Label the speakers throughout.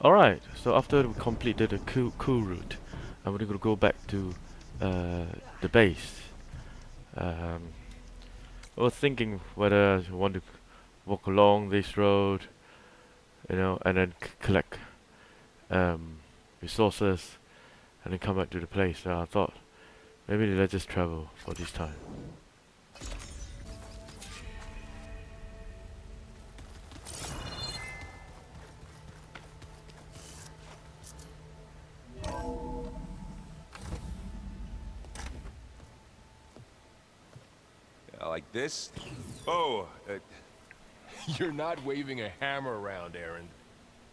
Speaker 1: Alright, so after we completed the Kulrut, and we're gonna go back to the base. Um, I was thinking whether I want to walk along this road, and then collect um, resources, and then come back to the place. So I thought maybe let's just travel for this time.
Speaker 2: Like this? Oh,
Speaker 3: You're not waving a hammer around, Aaron.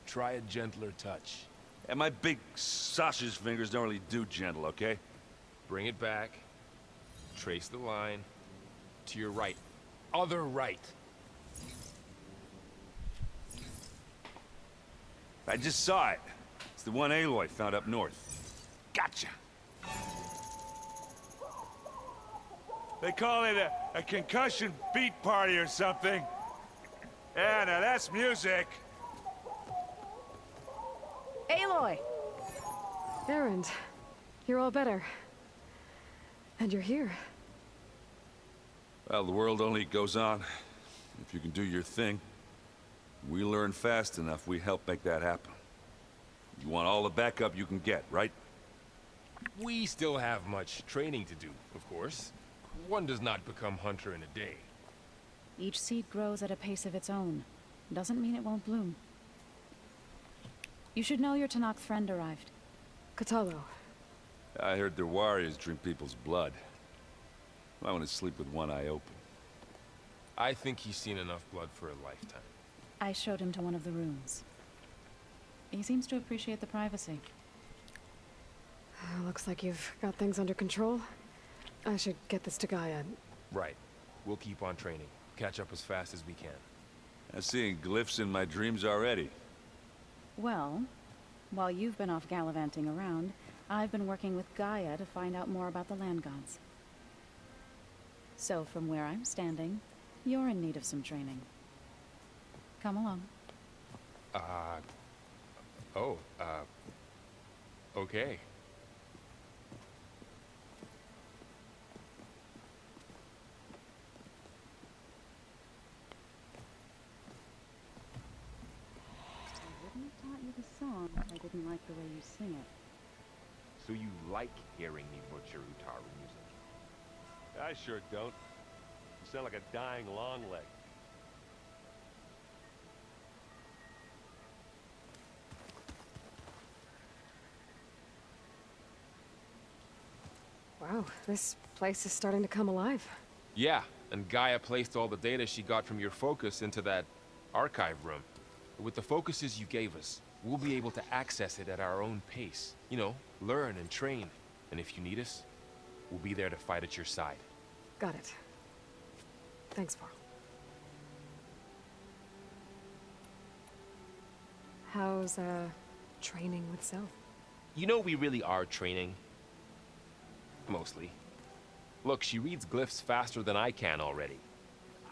Speaker 3: Try a gentler touch.
Speaker 2: and my big sausage fingers don't really do gentle, okay?
Speaker 3: Bring it back. Trace the line. To your right. Other right.
Speaker 2: I just saw it. It's the one Aloy found up north. Gotcha. They call it a concussion beat party or something. Yeah, now that's music.
Speaker 4: Aloy!
Speaker 5: Aaron, you're all better. And you're here.
Speaker 2: Well, the world only goes on if you can do your thing. We learn fast enough, we help make that happen. You want all the backup you can get, right?
Speaker 3: We still have much training to do, of course. One does not become hunter in a day.
Speaker 4: Each seed grows at a pace of its own. Doesn't mean it won't bloom. You should know your Tanakh friend arrived.
Speaker 5: Katalo.
Speaker 2: I heard their warriors drink people's blood. I want to sleep with one eye open.
Speaker 3: I think he's seen enough blood for a lifetime.
Speaker 4: I showed him to one of the rooms. He seems to appreciate the privacy.
Speaker 5: Looks like you've got things under control. I should get this to Gaia.
Speaker 3: Right. We'll keep on training. Catch up as fast as we can.
Speaker 2: I'm seeing glyphs in my dreams already.
Speaker 4: Well, while you've been off gallivanting around, I've been working with Gaia to find out more about the land gods. So from where I'm standing, you're in need of some training. Come along.
Speaker 3: Okay.
Speaker 4: I wouldn't have taught you the song if I didn't like the way you sing it.
Speaker 6: So you like hearing me butcher Utaru music? I sure don't. You sound like a dying longleg.
Speaker 5: Wow, this place is starting to come alive.
Speaker 3: Yeah, and Gaia placed all the data she got from your focus into that archive room. With the focuses you gave us, we'll be able to access it at our own pace. You know, learn and train. And if you need us, we'll be there to fight at your side.
Speaker 5: Got it. Thanks, Varl. How's, training with Self?
Speaker 3: You know we really are training. Mostly. Look, she reads glyphs faster than I can already.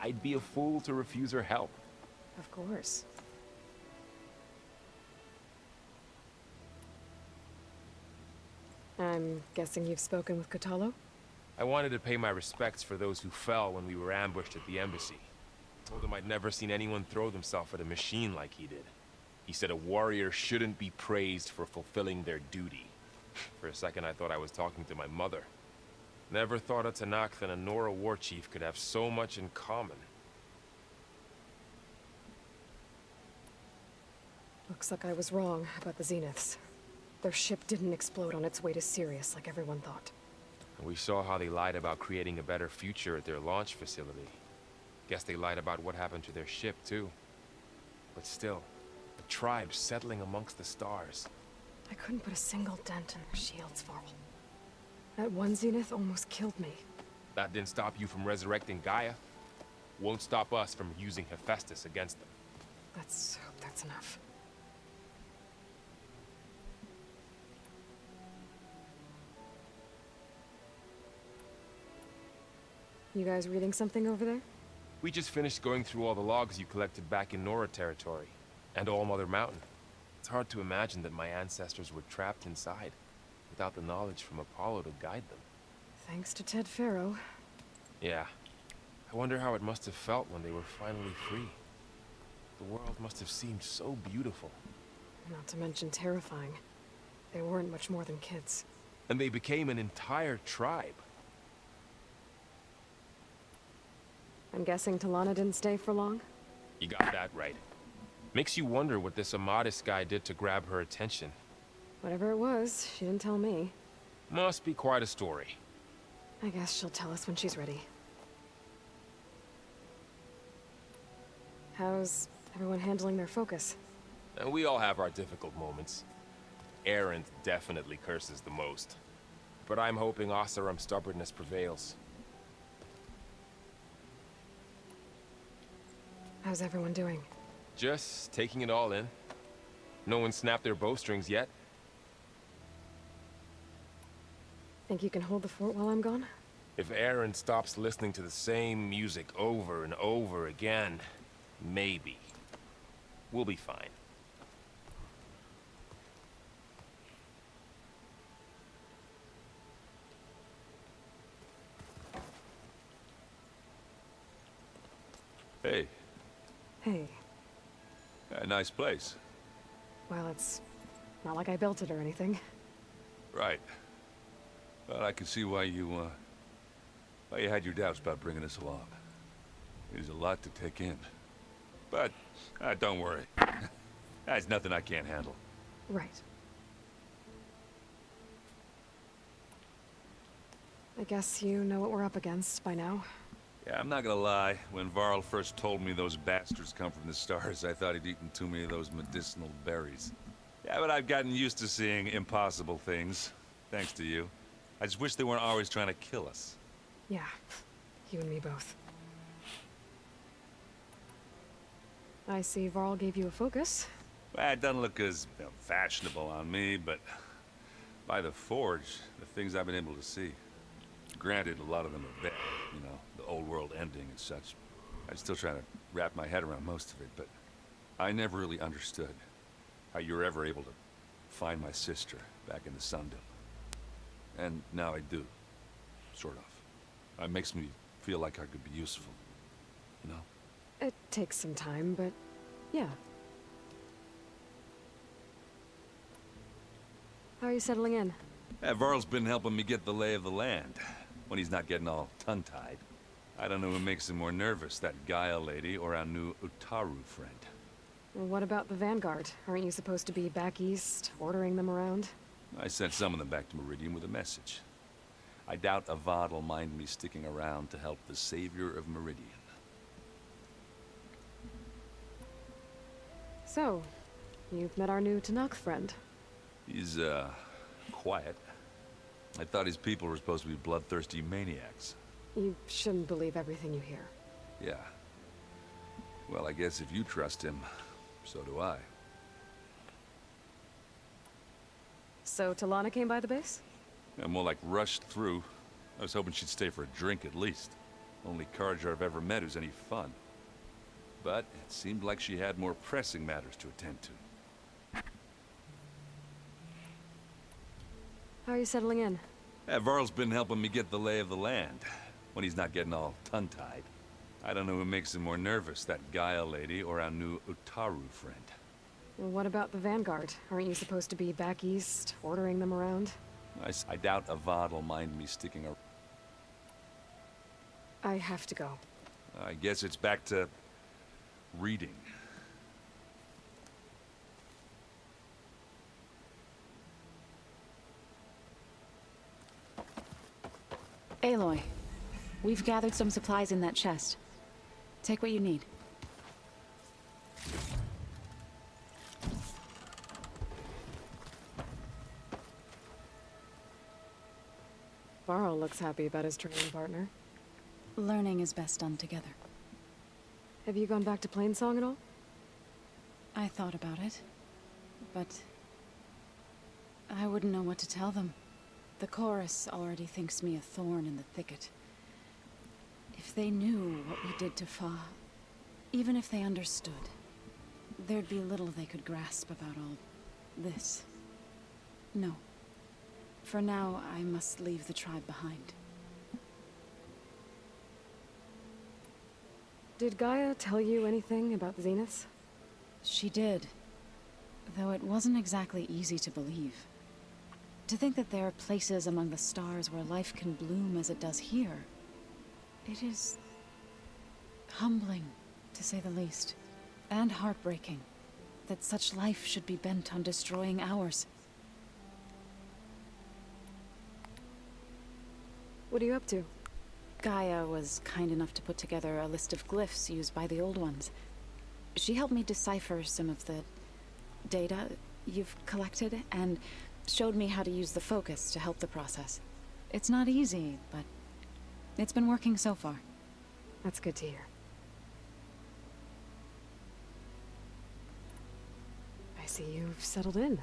Speaker 3: I'd be a fool to refuse her help.
Speaker 5: Of course. I'm guessing you've spoken with Katalo?
Speaker 3: I wanted to pay my respects for those who fell when we were ambushed at the embassy. Told him I'd never seen anyone throw themselves at a machine like he did. He said a warrior shouldn't be praised for fulfilling their duty. For a second I thought I was talking to my mother. Never thought a Tanakh and a Nora war chief could have so much in common.
Speaker 5: Looks like I was wrong about the Zeniths. Their ship didn't explode on its way to Sirius like everyone thought.
Speaker 3: And we saw how they lied about creating a better future at their launch facility. Guess they lied about what happened to their ship, too. But still, the tribe settling amongst the stars.
Speaker 5: I couldn't put a single dent in their shields, Varl. That one Zenith almost killed me.
Speaker 3: That didn't stop you from resurrecting Gaia. Won't stop us from using Hephaestus against them.
Speaker 5: Let's hope that's enough. You guys reading something over there?
Speaker 3: We just finished going through all the logs you collected back in Nora territory. And All Mother Mountain. It's hard to imagine that my ancestors were trapped inside, without the knowledge from Apollo to guide them.
Speaker 5: Thanks to Ted Faro.
Speaker 3: Yeah. I wonder how it must have felt when they were finally free. The world must have seemed so beautiful.
Speaker 5: Not to mention terrifying. They weren't much more than kids.
Speaker 3: And they became an entire tribe.
Speaker 5: I'm guessing Talana didn't stay for long?
Speaker 3: You got that right. Makes you wonder what this Amadis guy did to grab her attention.
Speaker 5: Whatever it was, she didn't tell me.
Speaker 3: Must be quite a story.
Speaker 5: I guess she'll tell us when she's ready. How's everyone handling their focus?
Speaker 3: And we all have our difficult moments. Erend definitely curses the most. But I'm hoping Oseram's stubbornness prevails.
Speaker 5: How's everyone doing?
Speaker 3: Just taking it all in. No one snapped their bowstrings yet.
Speaker 5: Think you can hold the fort while I'm gone?
Speaker 3: If Erend stops listening to the same music over and over again, maybe. We'll be fine.
Speaker 2: Hey,
Speaker 5: Hey.
Speaker 2: a nice place.
Speaker 5: Well, it's not like I built it or anything.
Speaker 2: Right. Well, I can see why you had your doubts about bringing us along. There's a lot to take in. But, don't worry. That's nothing I can't handle.
Speaker 5: Right. I guess you know what we're up against by now.
Speaker 2: Yeah, I'm not gonna lie. When Varl first told me those bastards come from the stars, I thought he'd eaten too many of those medicinal berries. Yeah, but I've gotten used to seeing impossible things. Thanks to you. I just wish they weren't always trying to kill us.
Speaker 5: Yeah, you and me both. I see Varl gave you a focus.
Speaker 2: Well, it doesn't look as fashionable on me, but by the Forge, the things I've been able to see. Granted, a lot of them are bad, you know, the old world ending and such. I'm still trying to wrap my head around most of it, but I never really understood how you were ever able to find my sister back in the Sundom. And now I do, sort of. It makes me feel like I could be useful, you know?
Speaker 5: It takes some time, but yeah. How are you settling in?
Speaker 2: Yeah, Varl's been helping me get the lay of the land, when he's not getting all tongue-tied. I don't know who makes him more nervous, that Gaia lady or our new Utaru friend.
Speaker 5: Well, what about the Vanguard? Aren't you supposed to be back east, ordering them around?
Speaker 2: I sent some of them back to Meridian with a message. I doubt Avad will mind me sticking around to help the savior of Meridian.
Speaker 5: So, you've met our new Tanakh friend.
Speaker 2: He's, quiet. I thought his people were supposed to be bloodthirsty maniacs.
Speaker 5: You shouldn't believe everything you hear.
Speaker 2: Yeah. Well, I guess if you trust him, so do I.
Speaker 5: So Talana came by the base?
Speaker 2: I'm more like rushed through. I was hoping she'd stay for a drink at least. Only Carja I've ever met who's any fun. But it seemed like she had more pressing matters to attend to.
Speaker 5: How are you settling in?
Speaker 2: Yeah, Varl's been helping me get the lay of the land, when he's not getting all tongue-tied. I don't know who makes him more nervous, that Gaia lady or our new Utaru friend.
Speaker 5: Well, what about the Vanguard? Aren't you supposed to be back east, ordering them around?
Speaker 2: I doubt Avad will mind me sticking around.
Speaker 5: I have to go.
Speaker 2: I guess it's back to reading.
Speaker 4: Aloy, we've gathered some supplies in that chest. Take what you need.
Speaker 5: Varl looks happy about his training partner.
Speaker 4: Learning is best done together.
Speaker 5: Have you gone back to Plainsong at all?
Speaker 4: I thought about it, but I wouldn't know what to tell them. The chorus already thinks me a thorn in the thicket. If they knew what we did to Fa, even if they understood, there'd be little they could grasp about all this. No. For now, I must leave the tribe behind.
Speaker 5: Did Gaia tell you anything about the Zeniths?
Speaker 4: She did. Though it wasn't exactly easy to believe. To think that there are places among the stars where life can bloom as it does here. It is humbling, to say the least. And heartbreaking that such life should be bent on destroying ours.
Speaker 5: What are you up to?
Speaker 4: Gaia was kind enough to put together a list of glyphs used by the Old Ones. She helped me decipher some of the data you've collected, and showed me how to use the focus to help the process. It's not easy, but it's been working so far.
Speaker 5: That's good to hear. I see you've settled in.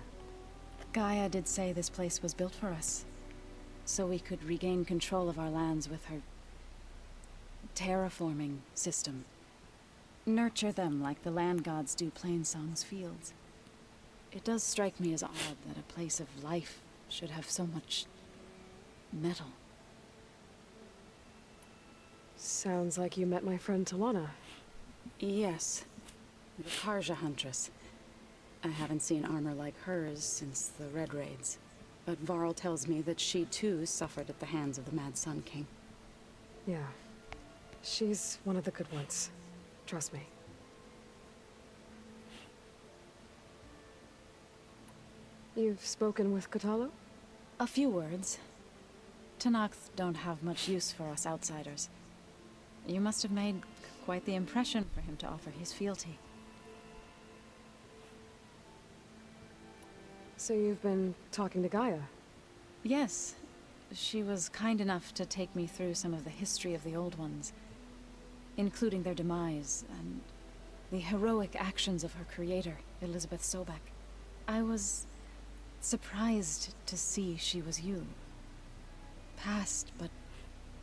Speaker 4: Gaia did say this place was built for us, so we could regain control of our lands with her terraforming system. Nurture them like the land gods do Plainsong's fields. It does strike me as odd that a place of life should have so much metal.
Speaker 5: Sounds like you met my friend Talana.
Speaker 4: Yes, the Karja Huntress. I haven't seen armor like hers since the Red Raids, but Varl tells me that she too suffered at the hands of the Mad Sun King.
Speaker 5: Yeah. She's one of the good ones. Trust me. You've spoken with Kotallo?
Speaker 4: A few words. Tenakth don't have much use for us outsiders. You must have made quite the impression for him to offer his fealty.
Speaker 5: So you've been talking to Gaia?
Speaker 4: Yes. She was kind enough to take me through some of the history of the Old Ones, including their demise and the heroic actions of her creator, Elizabeth Sobek. I was surprised to see she was you. Past, but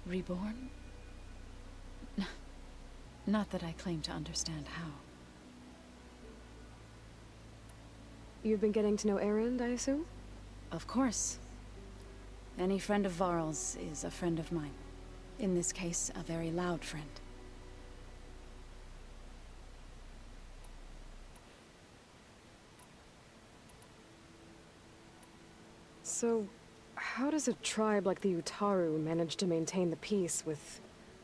Speaker 4: reborn? Not that I claim to understand how.
Speaker 5: You've been getting to know Erend, I assume?
Speaker 4: Of course. Any friend of Varl's is a friend of mine. In this case, a very loud friend.
Speaker 5: So, how does a tribe like the Utaru manage to maintain the peace with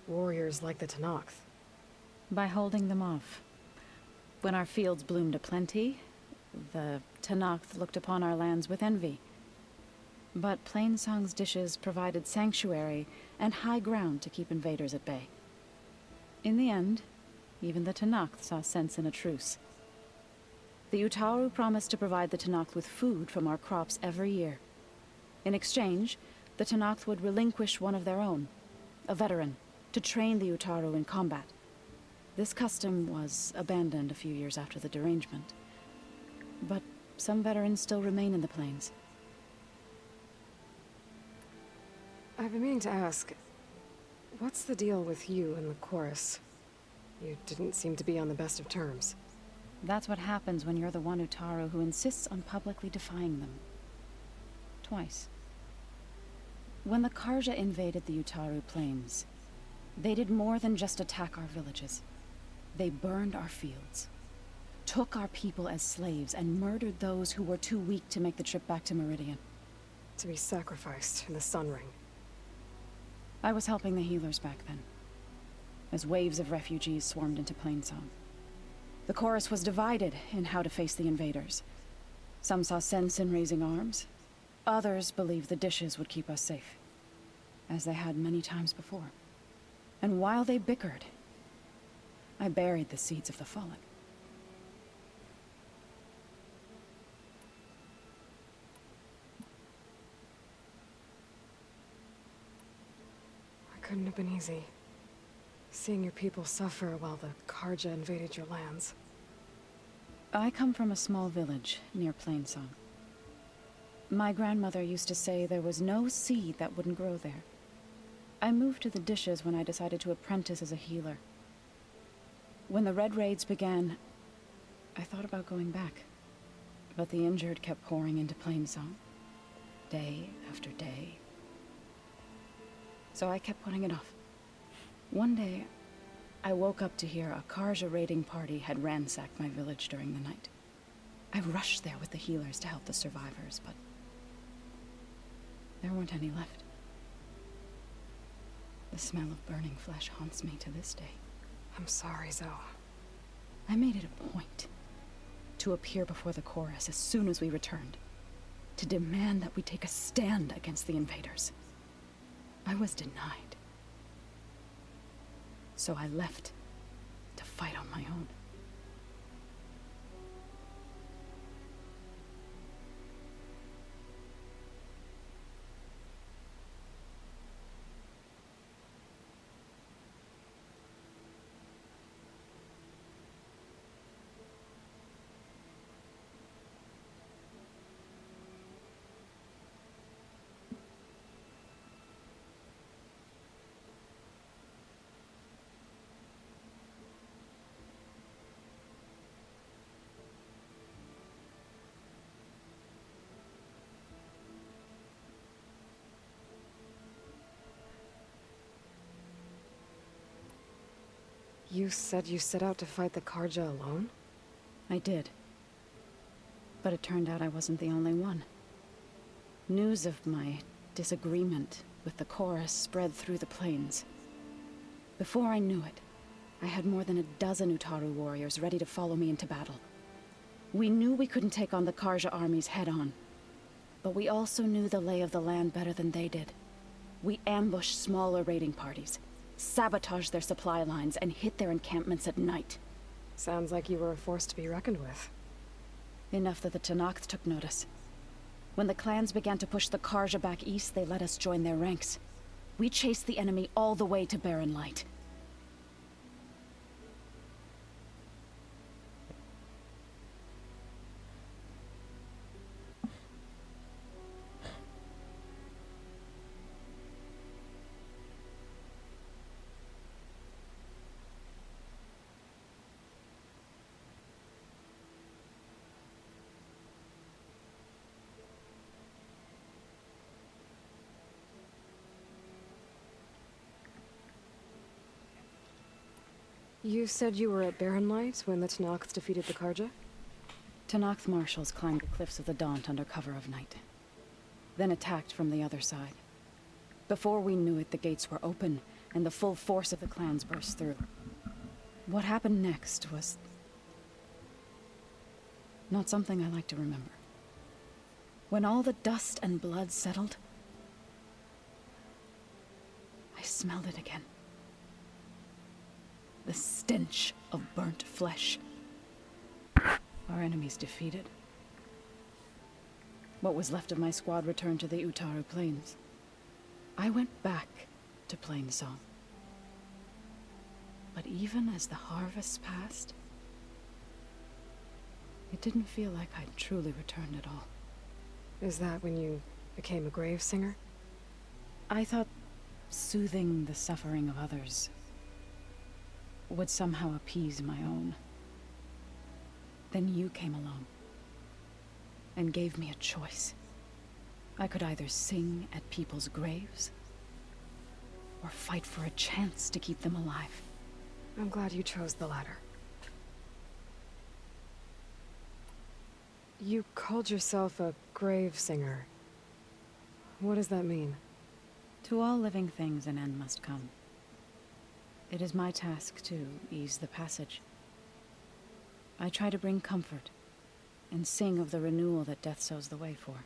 Speaker 5: warriors like the Tenakth?
Speaker 4: By holding them off. When our fields bloomed aplenty, the Tenakth looked upon our lands with envy. But Plainsong's dishes provided sanctuary and high ground to keep invaders at bay. In the end, even the Tenakth saw sense in a truce. The Utaru promised to provide the Tenakth with food from our crops every year. In exchange, the Tenakth would relinquish one of their own, a veteran, to train the Utaru in combat. This custom was abandoned a few years after the derangement. But some veterans still remain in the plains.
Speaker 5: I've been meaning to ask, what's the deal with you and the chorus? You didn't seem to be on the best of terms.
Speaker 4: That's what happens when you're the one Utaru who insists on publicly defying them. Twice. When the Karja invaded the Utaru plains, they did more than just attack our villages. They burned our fields, took our people as slaves, and murdered those who were too weak to make the trip back to Meridian.
Speaker 5: To be sacrificed in the Sun Ring.
Speaker 4: I was helping the healers back then, as waves of refugees swarmed into Plainsong. The chorus was divided in how to face the invaders. Some saw sense in raising arms. Others believed the dishes would keep us safe, as they had many times before. And while they bickered, I buried the seeds of the fallen.
Speaker 5: It couldn't have been easy. Seeing your people suffer while the Karja invaded your lands.
Speaker 4: I come from a small village near Plainsong. My grandmother used to say there was no seed that wouldn't grow there. I moved to the dishes when I decided to apprentice as a healer. When the Red Raids began, I thought about going back. But the injured kept pouring into Plainsong, day after day. So I kept putting it off. One day, I woke up to hear a Karja raiding party had ransacked my village during the night. I rushed there with the healers to help the survivors, but there weren't any left. The smell of burning flesh haunts me to this day.
Speaker 5: I'm sorry, Zoe.
Speaker 4: I made it a point to appear before the chorus as soon as we returned, to demand that we take a stand against the invaders. I was denied. So I left to fight on my own.
Speaker 5: You said you set out to fight the Karja alone?
Speaker 4: I did. But it turned out I wasn't the only one. News of my disagreement with the chorus spread through the plains. Before I knew it, I had more than a dozen Utaru warriors ready to follow me into battle. We knew we couldn't take on the Karja armies head-on, but we also knew the lay of the land better than they did. We ambushed smaller raiding parties, sabotaged their supply lines, and hit their encampments at night.
Speaker 5: Sounds like you were a force to be reckoned with.
Speaker 4: Enough that the Tenakth took notice. When the clans began to push the Karja back east, they let us join their ranks. We chased the enemy all the way to Barren Light.
Speaker 5: You said you were at Barren Light when the Tenakth defeated the Karja?
Speaker 4: Tenakth marshals climbed the cliffs of the Daunt under cover of night, then attacked from the other side. Before we knew it, the gates were open, and the full force of the clans burst through. What happened next was not something I like to remember. When all the dust and blood settled, I smelled it again. The stench of burnt flesh. Our enemies defeated. What was left of my squad returned to the Utaru Plains. I went back to Plainsong. But even as the harvest passed, it didn't feel like I'd truly returned at all.
Speaker 5: Is that when you became a grave singer?
Speaker 4: I thought soothing the suffering of others would somehow appease my own. Then you came along and gave me a choice. I could either sing at people's graves or fight for a chance to keep them alive.
Speaker 5: I'm glad you chose the latter. You called yourself a grave singer. What does that mean?
Speaker 4: To all living things an end must come. It is my task to ease the passage. I try to bring comfort and sing of the renewal that death sows the way for.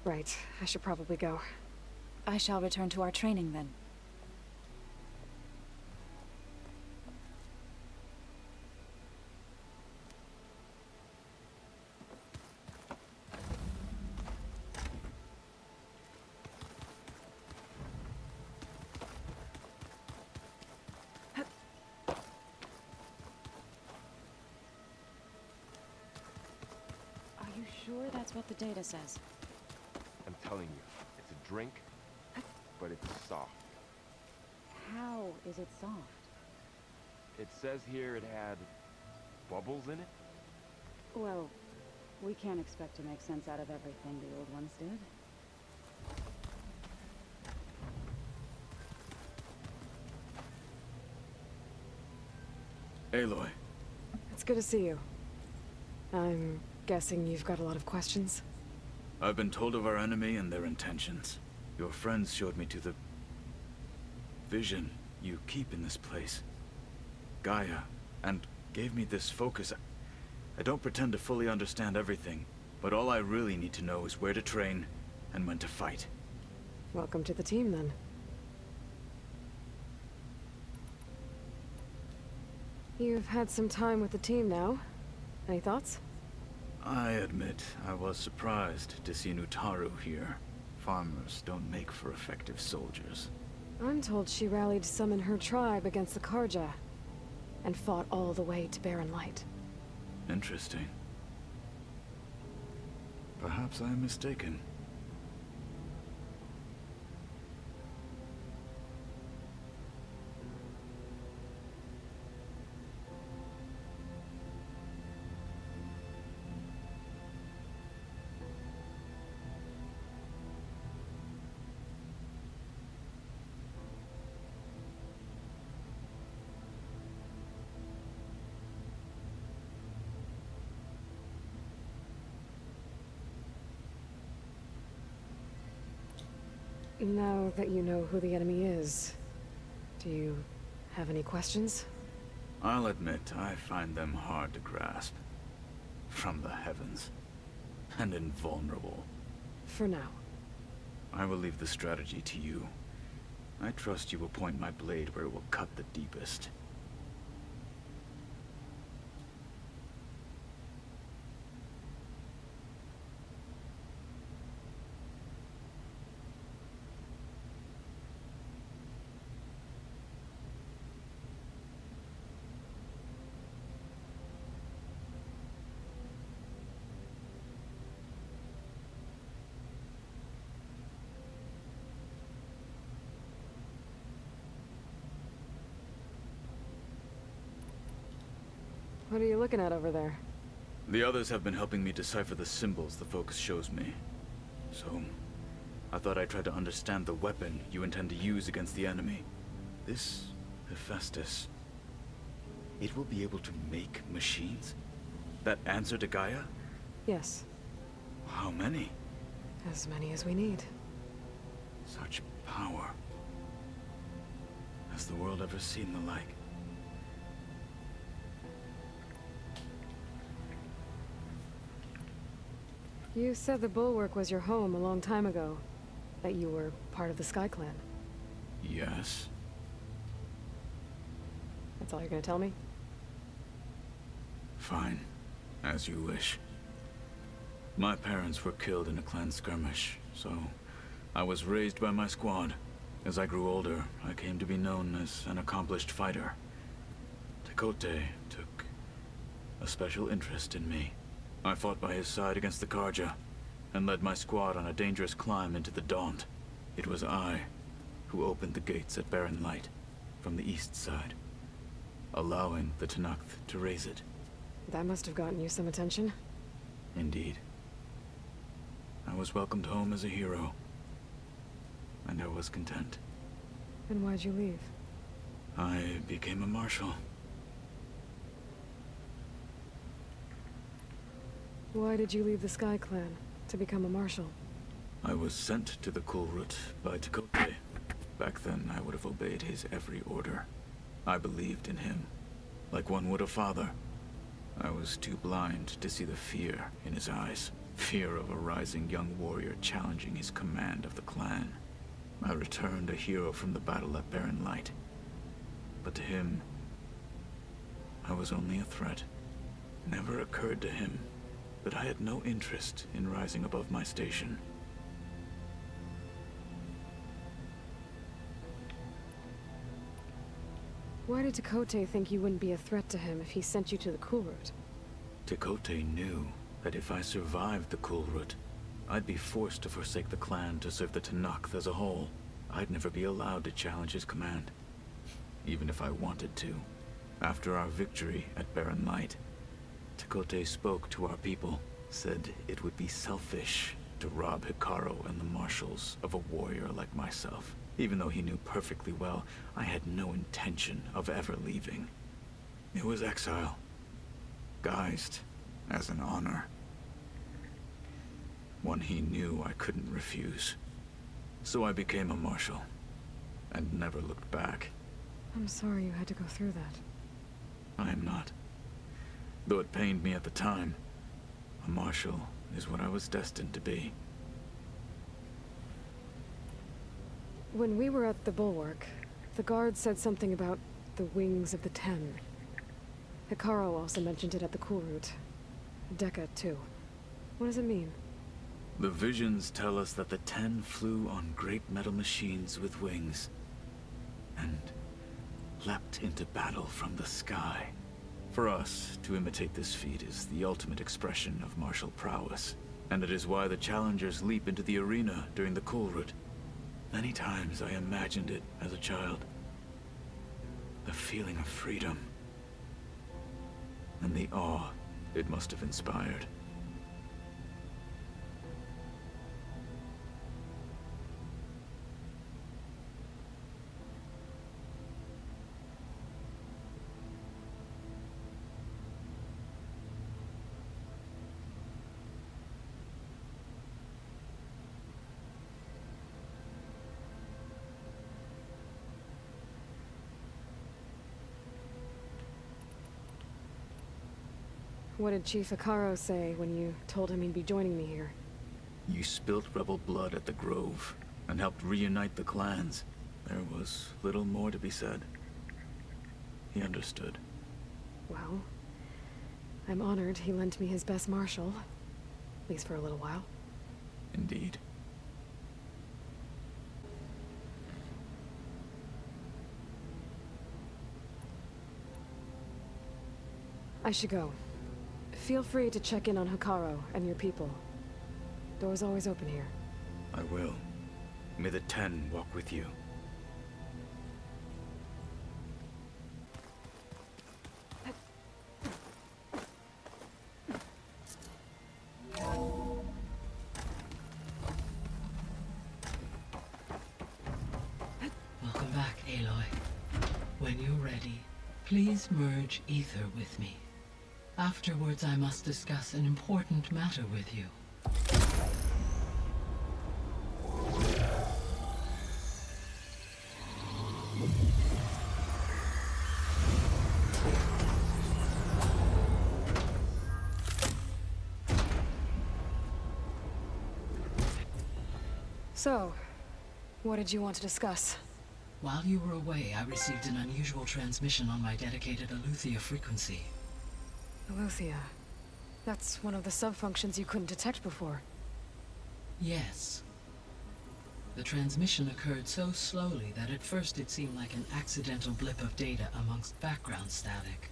Speaker 5: Right, I should probably go.
Speaker 4: I shall return to our training then. Are you sure that's what the data says?
Speaker 3: I'm telling you, it's a drink, but it's soft.
Speaker 4: How is it soft?
Speaker 3: It says here it had bubbles in it?
Speaker 4: Well, we can't expect to make sense out of everything the old ones did.
Speaker 7: Aloy,
Speaker 5: It's good to see you. I'm guessing you've got a lot of questions?
Speaker 7: I've been told of our enemy and their intentions. Your friends showed me to the vision you keep in this place, Gaia, and gave me this focus. I don't pretend to fully understand everything, but all I really need to know is where to train and when to fight.
Speaker 5: Welcome to the team, then. You've had some time with the team now. Any thoughts?
Speaker 7: I admit, I was surprised to see Nutaru here. Farmers don't make for effective soldiers.
Speaker 5: I'm told she rallied some in her tribe against the Karja, and fought all the way to Barren Light.
Speaker 7: Interesting. Perhaps I am mistaken.
Speaker 5: Now that you know who the enemy is, do you have any questions?
Speaker 7: I'll admit, I find them hard to grasp. From the heavens. And invulnerable.
Speaker 5: For now.
Speaker 7: I will leave the strategy to you. I trust you will point my blade where it will cut the deepest.
Speaker 5: What are you looking at over there?
Speaker 7: The others have been helping me decipher the symbols the focus shows me. So, I thought I'd try to understand the weapon you intend to use against the enemy. This Hephaestus, it will be able to make machines? That answer to Gaia?
Speaker 5: Yes,
Speaker 7: How many?
Speaker 5: as many as we need.
Speaker 7: Such power. Has the world ever seen the like?
Speaker 5: You said the Bulwark was your home a long time ago. That you were part of the Sky Clan.
Speaker 7: Yes.
Speaker 5: That's all you're gonna tell me?
Speaker 7: Fine. As you wish. My parents were killed in a clan skirmish, so I was raised by my squad. As I grew older, I came to be known as an accomplished fighter. Tekote took a special interest in me. I fought by his side against the Karja, and led my squad on a dangerous climb into the Daunt. It was I who opened the gates at Barren Light, from the east side, allowing the Tenakth to raise it.
Speaker 5: That must have gotten you some attention.
Speaker 7: Indeed. I was welcomed home as a hero, and I was content.
Speaker 5: And why'd you leave?
Speaker 7: I became a marshal.
Speaker 5: Why did you leave the Sky Clan to become a marshal?
Speaker 7: I was sent to the Kulrut by Tekote. Back then, I would have obeyed his every order. I believed in him, like one would a father. I was too blind to see the fear in his eyes. fear of a rising young warrior challenging his command of the clan. I returned a hero from the battle at Barren Light. But to him, I was only a threat. Never occurred to him that I had no interest in rising above my station.
Speaker 5: Why did Tekote think you wouldn't be a threat to him if he sent you to the Kulrut?
Speaker 7: Tekote knew that if I survived the Kulrut, I'd be forced to forsake the clan to serve the Tenakth as a whole. I'd never be allowed to challenge his command, even if I wanted to. After our victory at Barren Light, Tekote spoke to our people, said it would be selfish to rob Hikaru and the marshals of a warrior like myself. Even though he knew perfectly well I had no intention of ever leaving. It was exile, guised as an honor. One he knew I couldn't refuse. So I became a marshal, and never looked back.
Speaker 5: I'm sorry you had to go through that.
Speaker 7: I am not. Though it pained me at the time, a marshal is what I was destined to be.
Speaker 5: When we were at the Bulwark, the guard said something about the Wings of the Ten. Hikaru also mentioned it at the Kulrut. Dekka, too. What does it mean?
Speaker 7: The visions tell us that the Ten flew on great metal machines with wings, and leapt into battle from the sky. For us, to imitate this feat is the ultimate expression of martial prowess, and it is why the challengers leap into the arena during the Kulrut. Many times I imagined it as a child. The feeling of freedom, and the awe it must have inspired.
Speaker 5: What did Chief Hikaru say when you told him he'd be joining me here?
Speaker 7: You spilt rebel blood at the Grove, and helped reunite the clans. There was little more to be said. He understood.
Speaker 5: Well, I'm honored he lent me his best marshal. At least for a little while.
Speaker 7: Indeed.
Speaker 5: I should go. Feel free to check in on Hikaru and your people. Door's always open here.
Speaker 7: I will. May the Ten walk with you.
Speaker 8: Welcome back, Aloy. When you're ready, please merge Aether with me. Afterwards, I must discuss an important matter with you.
Speaker 5: So, what did you want to discuss?
Speaker 8: While you were away, I received an unusual transmission on my dedicated Aletheia frequency.
Speaker 5: Aletheia. That's one of the sub-functions you couldn't detect before.
Speaker 8: Yes. The transmission occurred so slowly that at first it seemed like an accidental blip of data amongst background static.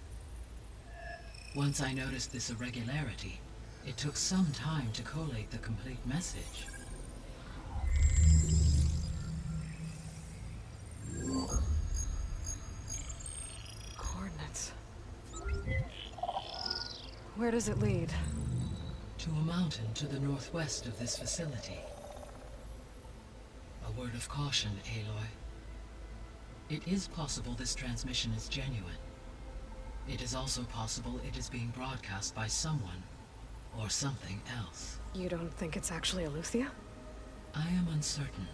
Speaker 8: Once I noticed this irregularity, it took some time to collate the complete message.
Speaker 5: Coordinates. Where does it lead?
Speaker 8: To a mountain to the northwest of this facility. A word of caution, Aloy. It is possible this transmission is genuine. It is also possible it is being broadcast by someone or something else.
Speaker 5: You don't think it's actually Aletheia?
Speaker 8: I am uncertain.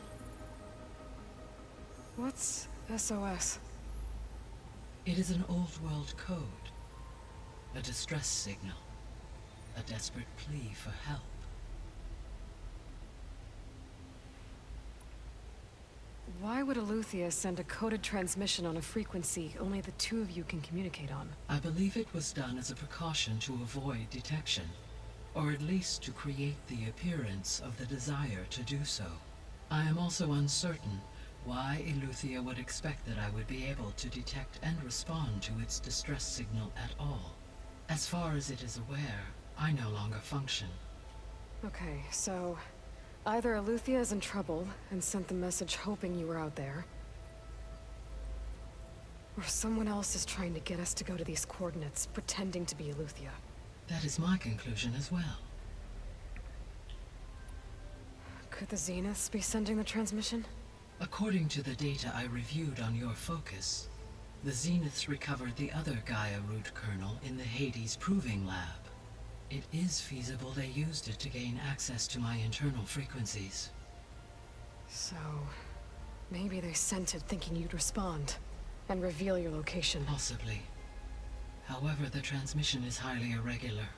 Speaker 5: What's SOS?
Speaker 8: It is an old-world code. A distress signal. A desperate plea for help.
Speaker 5: Why would Aletheia send a coded transmission on a frequency only the two of you can communicate on?
Speaker 8: I believe it was done as a precaution to avoid detection, or at least to create the appearance of the desire to do so. I am also uncertain why Aletheia would expect that I would be able to detect and respond to its distress signal at all. As far as it is aware, I no longer function.
Speaker 5: Okay, so either Aletheia is in trouble and sent the message hoping you were out there, or someone else is trying to get us to go to these coordinates, pretending to be Aletheia.
Speaker 8: That is my conclusion as well.
Speaker 5: Could the Zeniths be sending the transmission?
Speaker 8: According to the data I reviewed on your focus, the Zeniths recovered the other Gaia root kernel in the Hades Proving Lab. It is feasible they used it to gain access to my internal frequencies.
Speaker 5: So, maybe they sent it thinking you'd respond and reveal your location.
Speaker 8: Possibly. However, the transmission is highly irregular.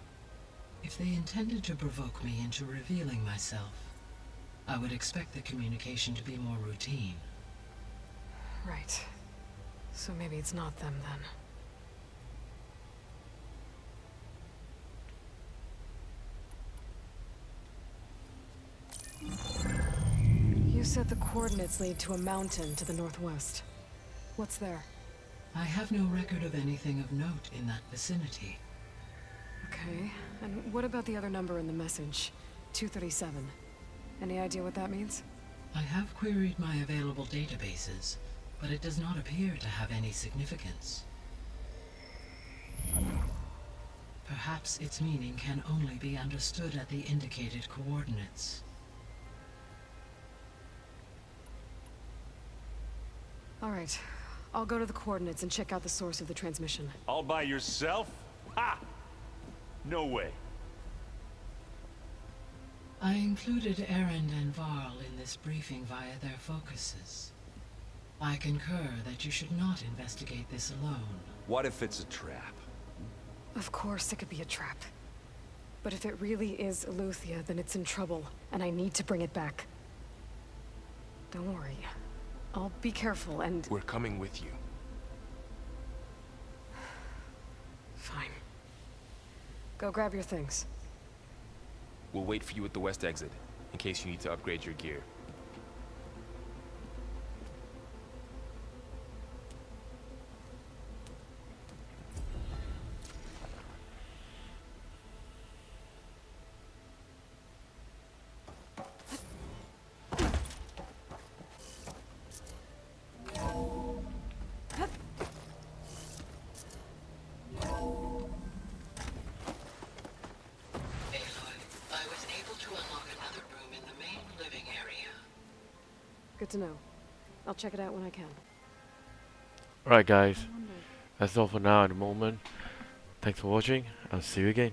Speaker 8: If they intended to provoke me into revealing myself, I would expect the communication to be more routine.
Speaker 5: Right. So maybe it's not them then. You said the coordinates lead to a mountain to the northwest. What's there?
Speaker 8: I have no record of anything of note in that vicinity.
Speaker 5: Okay, and what about the other number in the message? 237. Any idea what that means?
Speaker 8: I have queried my available databases, but it does not appear to have any significance. Perhaps its meaning can only be understood at the indicated coordinates.
Speaker 5: All right, I'll go to the coordinates and check out the source of the transmission.
Speaker 6: All by yourself? Ha! No way.
Speaker 8: I included Erend and Varl in this briefing via their focuses. I concur that you should not investigate this alone.
Speaker 2: What if it's a trap?
Speaker 5: Of course it could be a trap. But if it really is Aletheia, then it's in trouble, and I need to bring it back. Don't worry. I'll be careful and...
Speaker 3: We're coming with you.
Speaker 5: Fine. Go grab your things.
Speaker 3: We'll wait for you at the west exit, in case you need to upgrade your gear.
Speaker 5: Good to know. I'll check it out when I can.
Speaker 1: Alright guys, that's all for now at the moment. Thanks for watching, I'll see you again.